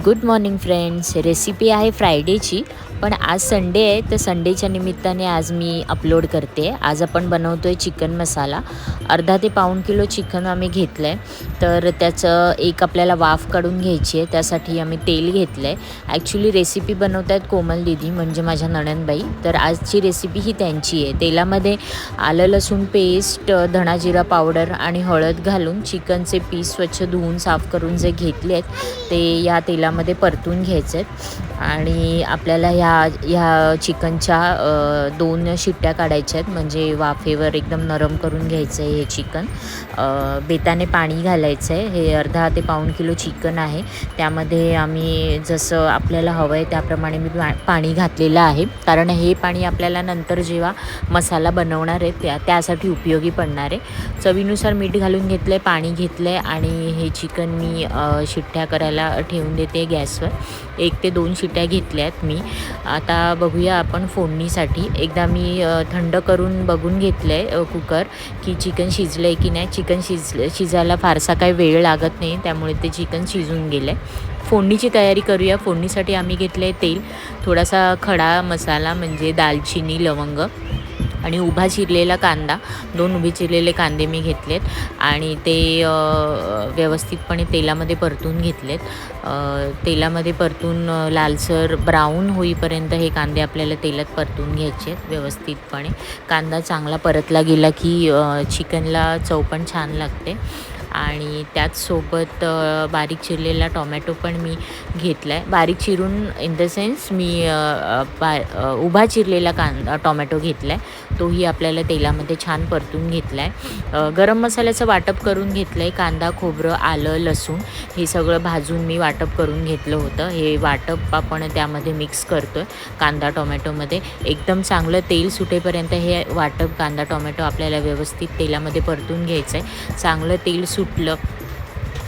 Good morning friends. Recipe आहे फ्रायडेची, पण आज संडे आहे तर संडेच्या निमित्ताने आज मी अपलोड करते. आज आपण बनवतो आहे चिकन मसाला. अर्धा ते पाऊण किलो चिकन आम्ही घेतलं आहे. तर त्याचं एक आपल्याला वाफ काढून घ्यायची आहे. त्यासाठी आम्ही तेल घेतलं आहे. ॲक्च्युली रेसिपी बनवत आहेत कोमल दीदी, म्हणजे माझ्या नणंदबाई. तर आजची रेसिपी ही त्यांची आहे. तेलामध्ये आलं लसूण पेस्ट, धणा जिरा पावडर आणि हळद घालून चिकनचे पीस स्वच्छ धुवून साफ करून जे घेतले आहेत ते या तेलामध्ये परतून घ्यायचे आहेत. आणि आपल्याला ह्या चिकनच्या 2 शिट्ट्या काढायच्या आहेत, म्हणजे वाफेवर एकदम नरम करून घ्यायचं आहे हे चिकन. बेताने पाणी घालायचं आहे. हे अर्धा ते पाऊण किलो चिकन आहे. त्यामध्ये आम्ही जसं आपल्याला हवं आहे त्याप्रमाणे मी पाणी घातलेलं आहे, कारण हे पाणी आपल्याला नंतर जेव्हा मसाला बनवणार आहे त्यासाठी उपयोगी पडणार आहे. चवीनुसार मीठ घालून घेतलं आहे, पाणी घेतलं आहे आणि हे चिकन मी शिट्ट्या करायला ठेवून देते गॅसवर. 1 ते 2 शिट्ट्या घेतल्या आहेत मी. आता बघूया आपण फोडणीसाठी. एकदा मी थंड करून बघून घेतलं आहे कुकर, की चिकन शिजलं आहे की नाही. चिकन शिजायला फारसा काही वेळ लागत नाही, त्यामुळे ते चिकन शिजून गेलं आहे. फोडणीची तयारी करूया. फोडणीसाठी आम्ही घेतलं आहे तेल, थोडासा खडा मसाला म्हणजे दालचिनी, लवंग आणि उभा चिरलेला कांदा. 2 उभे चिरलेले कांदे मी घेतलेत आणि ते व्यवस्थितपणे तेलामध्ये परतून घेतलेत. तेलामध्ये परतून लालसर ब्राऊन होईपर्यंत हे कांदे आपल्याला तेलात परतून घ्यायचे आहेत व्यवस्थितपणे. कांदा चांगला परतला गेला की चिकनला चव पण छान लागते. आणि त्याचसोबत बारीक चिरलेला टोमॅटो पण मी घेतला आहे. बारीक चिरून इन द सेन्स मी उभा चिरलेला टोमॅटो घेतला आहे. तोही आपल्याला तेलामध्ये छान परतून घेतला आहे. गरम मसाल्याचं वाटप करून घेतलं आहे. कांदा, खोबरं, आलं, लसूण हे सगळं भाजून मी वाटप करून घेतलं होतं. हे वाटप आपण त्यामध्ये मिक्स करतो आहे कांदा टोमॅटोमध्ये. एकदम चांगलं तेल सुटेपर्यंत हे वाटप कांदा टोमॅटो आपल्याला व्यवस्थित तेलामध्ये परतून घ्यायचं आहे. चांगलं तेल सुटलं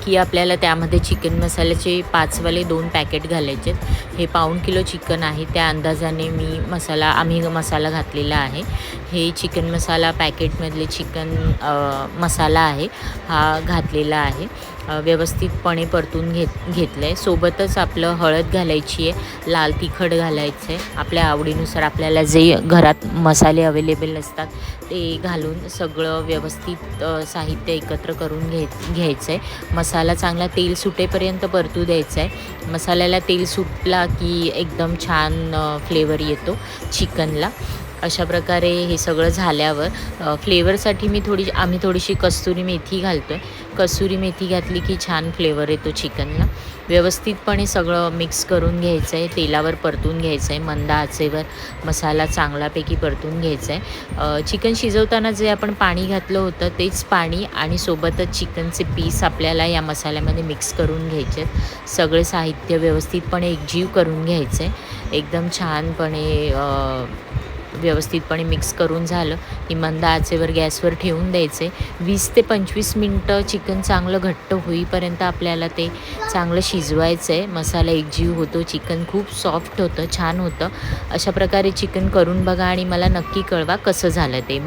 की आपल्याला त्यामध्ये चिकन मसाल्याचे 5 वाले 2 पॅकेट घालायचे आहेत. हे पाऊण किलो चिकन आहे, त्या अंदाजाने आम्ही मसाला घातलेला आहे. हे चिकन मसाला पॅकेटमधले चिकन मसाला आहे हा घातलेला आहे. व्यवस्थितपणे परतून घेतलं आहे. सोबतच आपलं हळद घालायची आहे, लाल तिखट घालायचं आहे. आपल्या आवडीनुसार आपल्याला जे घरात मसाले अवेलेबल असतात ते घालून सगळं व्यवस्थित साहित्य एकत्र करून घ्यायचं आहे. मसाला चांगला तेल सुटेपर्यंत परतू द्यायचा आहे. मसाल्याला तेल सुटला की एकदम छान फ्लेवर येतो चिकनला. अशा प्रकारे हे सगळं झाल्यावर फ्लेवरसाठी आम्ही थोडीशी कस्तुरी मेथी घालतो आहे. कस्तुरी मेथी घातली की छान फ्लेवर येतो चिकनला. व्यवस्थितपणे सगळं मिक्स करून घ्यायचं आहे. तेलावर परतून घ्यायचं आहे. मंद आचेवर मसाला चांगल्यापैकी परतून घ्यायचा आहे. चिकन शिजवताना जे आपण पाणी घातलं होतं तेच पाणी आणि सोबतच चिकनचे पीस आपल्याला या मसाल्यामध्ये मिक्स करून घ्यायचे आहेत. सगळे साहित्य व्यवस्थितपणे एकजीव करून घ्यायचं आहे. एकदम छानपणे व्यवस्थितपणे मिक्स करून झालं की मंद आचेवर गॅसवर ठेवून द्यायचे. 20 ते 25 मिनटं चिकन चांगलं घट्ट होईपर्यंत आपल्याला ते चांगलं शिजवायचं आहे. मसाला एकजीव होतो, चिकन खूप सॉफ्ट होतं, छान होतं. अशा प्रकारे चिकन करून बघा आणि मला नक्की कळवा कसं झालं ते.